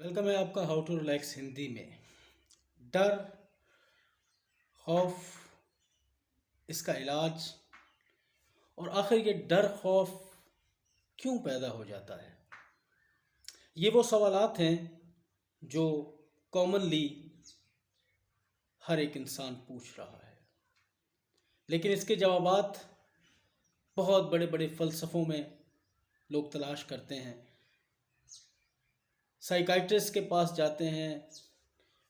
Welcome ہے آپ کا ہاؤ ٹو ریلیکس ہندی میں۔ ڈر، خوف، اس کا علاج، اور آخر یہ ڈر خوف کیوں پیدا ہو جاتا ہے، یہ وہ سوالات ہیں جو کامنلی ہر ایک انسان پوچھ رہا ہے، لیکن اس کے جوابات بہت بڑے بڑے فلسفوں میں لوگ تلاش کرتے ہیں، سائیکائٹرسٹ کے پاس جاتے ہیں،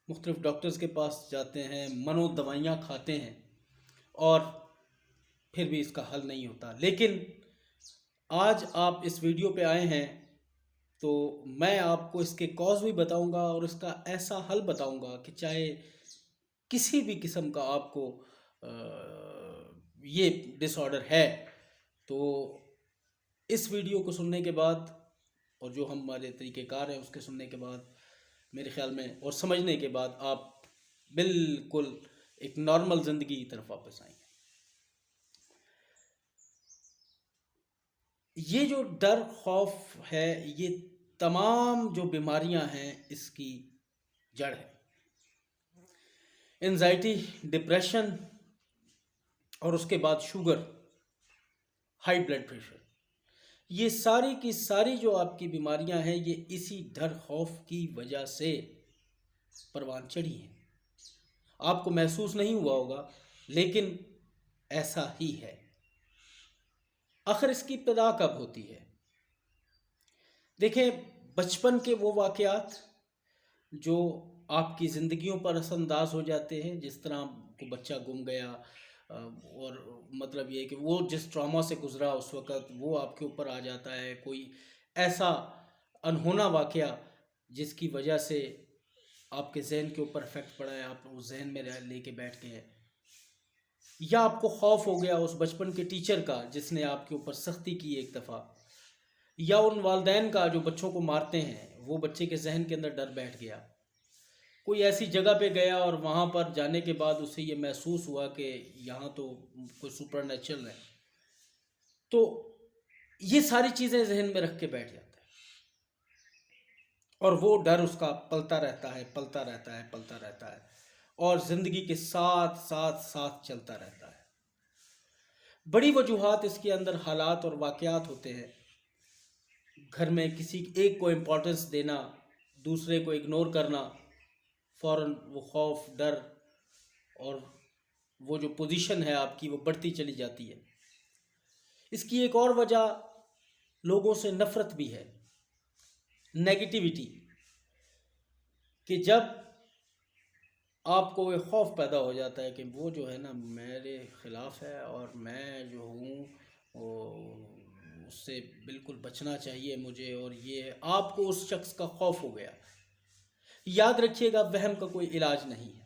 مختلف ڈاکٹرز کے پاس جاتے ہیں، منو دوائیاں کھاتے ہیں، اور پھر بھی اس کا حل نہیں ہوتا۔ لیکن آج آپ اس ویڈیو پہ آئے ہیں تو میں آپ کو اس کے کاز بھی بتاؤں گا اور اس کا ایسا حل بتاؤں گا کہ چاہے کسی بھی قسم کا آپ کو یہ ڈس آرڈر ہے تو اس ویڈیو کو سننے کے بعد اور جو ہمارے طریقہ کار ہیں اس کے سننے کے بعد میرے خیال میں اور سمجھنے کے بعد آپ بالکل ایک نارمل زندگی کی طرف واپس آئیں گے۔ یہ جو ڈر خوف ہے، یہ تمام جو بیماریاں ہیں اس کی جڑ ہے۔ انزائٹی، ڈپریشن، اور اس کے بعد شوگر، ہائی بلڈ پریشر، یہ ساری کی ساری جو آپ کی بیماریاں ہیں یہ اسی ڈر خوف کی وجہ سے پروان چڑھی ہیں۔ آپ کو محسوس نہیں ہوا ہوگا لیکن ایسا ہی ہے۔ آخر اس کی ابتدا کب ہوتی ہے؟ دیکھیں، بچپن کے وہ واقعات جو آپ کی زندگیوں پر اثر انداز ہو جاتے ہیں، جس طرح کو بچہ گم گیا، اور مطلب یہ کہ وہ جس ٹراما سے گزرا اس وقت وہ آپ کے اوپر آ جاتا ہے، کوئی ایسا انہونا واقعہ جس کی وجہ سے آپ کے ذہن کے اوپر افیکٹ پڑا ہے، آپ اس ذہن میں لے کے بیٹھ گئے ہیں، یا آپ کو خوف ہو گیا اس بچپن کے ٹیچر کا جس نے آپ کے اوپر سختی کی ایک دفعہ، یا ان والدین کا جو بچوں کو مارتے ہیں، وہ بچے کے ذہن کے اندر ڈر بیٹھ گیا، کوئی ایسی جگہ پہ گیا اور وہاں پر جانے کے بعد اسے یہ محسوس ہوا کہ یہاں تو کوئی سپر نیچرل ہے، تو یہ ساری چیزیں ذہن میں رکھ کے بیٹھ جاتا ہے، اور وہ ڈر اس کا پلتا رہتا ہے، پلتا رہتا ہے، پلتا رہتا ہے، اور زندگی کے ساتھ ساتھ ساتھ چلتا رہتا ہے۔ بڑی وجوہات اس کے اندر حالات اور واقعات ہوتے ہیں۔ گھر میں کسی ایک کو امپورٹنس دینا، دوسرے کو اگنور کرنا، فوراً وہ خوف، ڈر اور وہ جو پوزیشن ہے آپ کی وہ بڑھتی چلی جاتی ہے۔ اس کی ایک اور وجہ لوگوں سے نفرت بھی ہے، نیگیٹیوٹی، کہ جب آپ کو ایک خوف پیدا ہو جاتا ہے کہ وہ جو ہے نا میرے خلاف ہے اور میں جو ہوں اس سے بالکل بچنا چاہیے مجھے، اور یہ آپ کو اس شخص کا خوف ہو گیا۔ یاد رکھیے گا، وہم کا کوئی علاج نہیں ہے،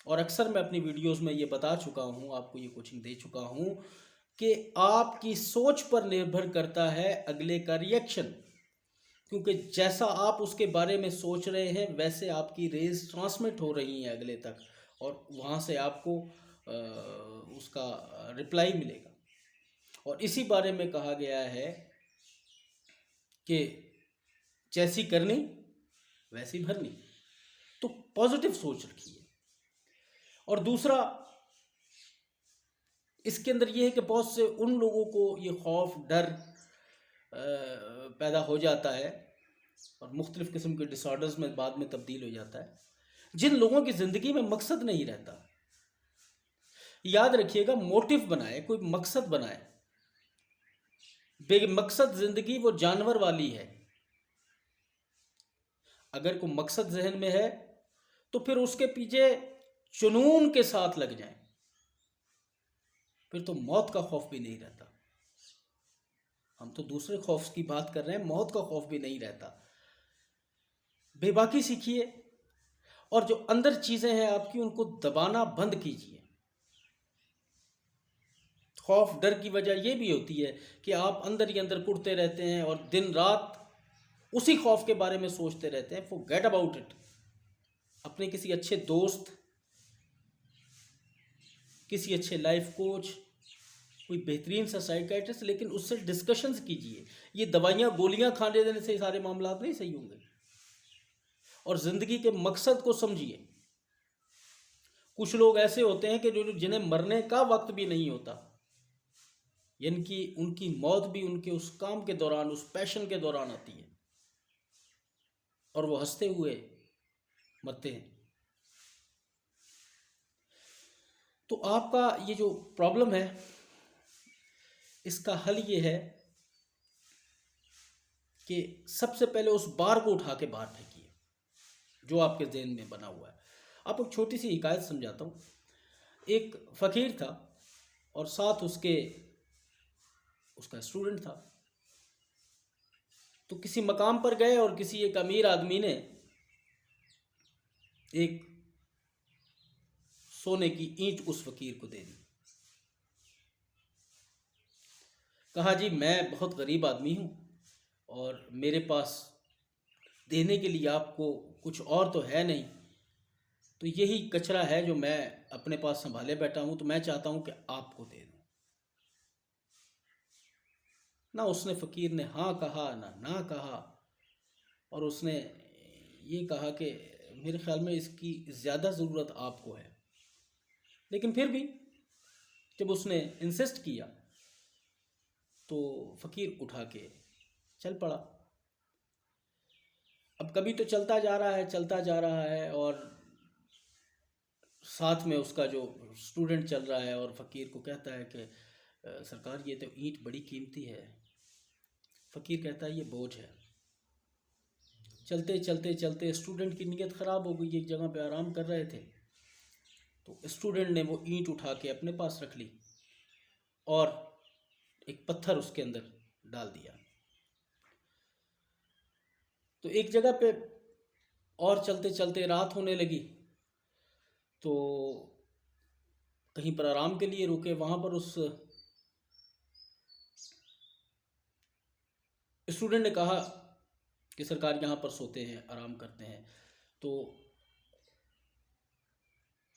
اور اکثر میں اپنی ویڈیوز میں یہ بتا چکا ہوں، آپ کو یہ کوچنگ دے چکا ہوں کہ آپ کی سوچ پر نربھر کرتا ہے اگلے کا ریئیکشن، کیونکہ جیسا آپ اس کے بارے میں سوچ رہے ہیں ویسے آپ کی ریز ٹرانسمٹ ہو رہی ہیں اگلے تک، اور وہاں سے آپ کو اس کا رپلائی ملے گا۔ اور اسی بارے میں کہا گیا ہے کہ جیسی کرنی ویسی بھرنی، تو پازیٹیو سوچ رکھیے۔ اور دوسرا اس کے اندر یہ ہے کہ بہت سے ان لوگوں کو یہ خوف، ڈر پیدا ہو جاتا ہے اور مختلف قسم کے ڈس آرڈرز میں بعد میں تبدیل ہو جاتا ہے، جن لوگوں کی زندگی میں مقصد نہیں رہتا۔ یاد رکھیے گا، موٹیو بنائے، کوئی مقصد بنائے، بے مقصد زندگی وہ جانور والی ہے۔ اگر کوئی مقصد ذہن میں ہے تو پھر اس کے پیچھے جنون کے ساتھ لگ جائیں، پھر تو موت کا خوف بھی نہیں رہتا۔ ہم تو دوسرے خوف کی بات کر رہے ہیں، موت کا خوف بھی نہیں رہتا۔ بے باکی سیکھیے، اور جو اندر چیزیں ہیں آپ کی ان کو دبانا بند کیجیے۔ خوف، ڈر کی وجہ یہ بھی ہوتی ہے کہ آپ اندر ہی اندر کڑتے رہتے ہیں اور دن رات اسی خوف کے بارے میں سوچتے رہتے ہیں۔ forget about it۔ اپنے کسی اچھے دوست، کسی اچھے لائف کوچ، کوئی بہترین سا سائیکائٹرسٹ، لیکن اس سے ڈسکشنز کیجیے۔ یہ دوائیاں گولیاں کھانے دینے سے سارے معاملات نہیں صحیح ہوں گے۔ اور زندگی کے مقصد کو سمجھیے۔ کچھ لوگ ایسے ہوتے ہیں کہ جنہیں مرنے کا وقت بھی نہیں ہوتا، یعنی کہ ان کی موت بھی ان کے اس کام کے دوران، اس پیشن کے دوران آتی ہے، اور وہ ہنستے ہوئے مرتے ہیں۔ تو آپ کا یہ جو پرابلم ہے، اس کا حل یہ ہے کہ سب سے پہلے اس بار کو اٹھا کے باہر پھینکیے جو آپ کے ذہن میں بنا ہوا ہے۔ آپ ایک چھوٹی سی حکایت سمجھاتا ہوں۔ ایک فقیر تھا اور ساتھ اس کا اسٹوڈنٹ تھا۔ تو کسی مقام پر گئے اور کسی ایک امیر آدمی نے ایک سونے کی اینٹ اس فقیر کو دے دی۔ کہا جی میں بہت غریب آدمی ہوں اور میرے پاس دینے کے لیے آپ کو کچھ اور تو ہے نہیں، تو یہی کچرا ہے جو میں اپنے پاس سنبھالے بیٹھا ہوں، تو میں چاہتا ہوں کہ آپ کو دے دوں۔ نہ اس نے فقیر نے ہاں کہا نہ کہا، اور اس نے یہ کہا کہ میرے خیال میں اس کی زیادہ ضرورت آپ کو ہے۔ لیکن پھر بھی جب اس نے انسسٹ کیا تو فقیر اٹھا کے چل پڑا۔ اب کبھی تو چلتا جا رہا ہے اور ساتھ میں اس کا جو اسٹوڈنٹ چل رہا ہے، اور فقیر کو کہتا ہے کہ سرکار یہ تو اینٹ بڑی قیمتی ہے۔ فقیر کہتا ہے یہ بوجھ ہے۔ چلتے چلتے چلتے اسٹوڈنٹ کی نیت خراب ہو گئی، ایک جگہ پہ آرام کر رہے تھے، تو اسٹوڈنٹ نے وہ اینٹ اٹھا کے اپنے پاس رکھ لی اور ایک پتھر اس کے اندر ڈال دیا۔ تو ایک جگہ پہ اور چلتے چلتے رات ہونے لگی، تو کہیں پر آرام کے لیے رکے۔ وہاں پر اس اسٹوڈنٹ نے کہا کہ سرکار یہاں پر سوتے ہیں، آرام کرتے ہیں۔ تو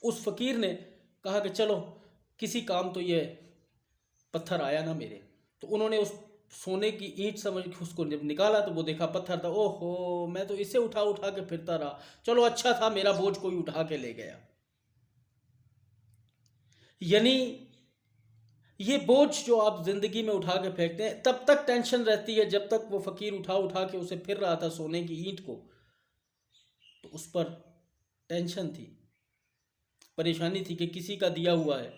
اس فقیر نے کہا کہ چلو کسی کام تو یہ پتھر آیا نا میرے۔ تو انہوں نے اس سونے کی اینٹ سمجھ کے اس کو جب نکالا تو وہ دیکھا پتھر تھا۔ اوہ ہو، میں تو اسے اٹھا کے پھرتا رہا، چلو اچھا تھا میرا بوجھ کوئی اٹھا کے لے گیا۔ یعنی یہ بوجھ جو آپ زندگی میں اٹھا کے پھینکتے ہیں، تب تک ٹینشن رہتی ہے جب تک وہ فقیر اٹھا کے اسے پھر رہا تھا سونے کی اینٹ کو، تو اس پر ٹینشن تھی، پریشانی تھی کہ کسی کا دیا ہوا ہے،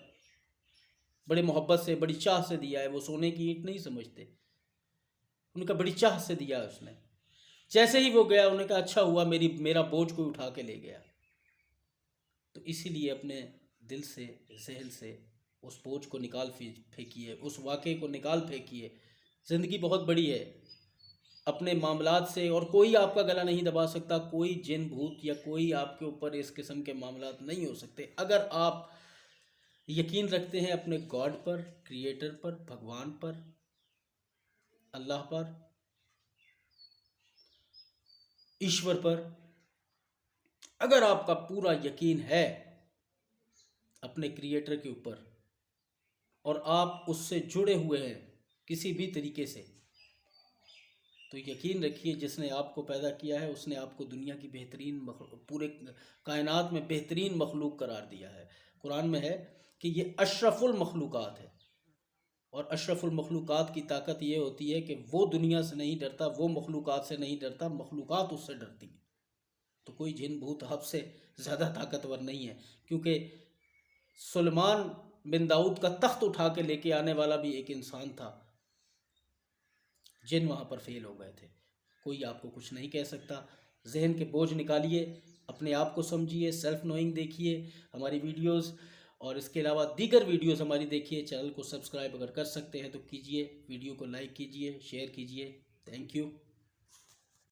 بڑے محبت سے بڑی چاہ سے دیا ہے۔ وہ سونے کی اینٹ نہیں سمجھتے، ان کا بڑی چاہ سے دیا ہے اس نے۔ جیسے ہی وہ گیا انہوں نے کہا اچھا ہوا میرا بوجھ کوئی اٹھا کے لے گیا۔ تو اسی لیے اپنے دل سے، ذہن سے اس بوجھ کو نکال پھینکیے، اس واقعے کو نکال پھینکیے۔ زندگی بہت بڑی ہے، اپنے معاملات سے اور کوئی آپ کا گلا نہیں دبا سکتا، کوئی جن بھوت یا کوئی آپ کے اوپر اس قسم کے معاملات نہیں ہو سکتے اگر آپ یقین رکھتے ہیں اپنے گاڈ پر، کریٹر پر، بھگوان پر، اللہ پر، ایشور پر۔ اگر آپ کا پورا یقین ہے اپنے کریٹر کے اوپر اور آپ اس سے جڑے ہوئے ہیں کسی بھی طریقے سے، تو یقین رکھیے جس نے آپ کو پیدا کیا ہے اس نے آپ کو دنیا کی بہترین پورے کائنات میں بہترین مخلوق قرار دیا ہے۔ قرآن میں ہے کہ یہ اشرف المخلوقات ہے، اور اشرف المخلوقات کی طاقت یہ ہوتی ہے کہ وہ دنیا سے نہیں ڈرتا، وہ مخلوقات سے نہیں ڈرتا، مخلوقات اس سے ڈرتی ہیں۔ تو کوئی جن بھوت آپ سے زیادہ طاقتور نہیں ہے، کیونکہ سلیمان بن داؤد کا تخت اٹھا کے لے کے آنے والا بھی ایک انسان تھا، جن وہاں پر فیل ہو گئے تھے۔ کوئی آپ کو کچھ نہیں کہہ سکتا۔ ذہن کے بوجھ نکالیے، اپنے آپ کو سمجھیے، سیلف نوئنگ دیکھیے ہماری ویڈیوز، اور اس کے علاوہ دیگر ویڈیوز ہماری دیکھیے۔ چینل کو سبسکرائب اگر کر سکتے ہیں تو کیجئے، ویڈیو کو لائک کیجئے، شیئر کیجئے۔ Thank you.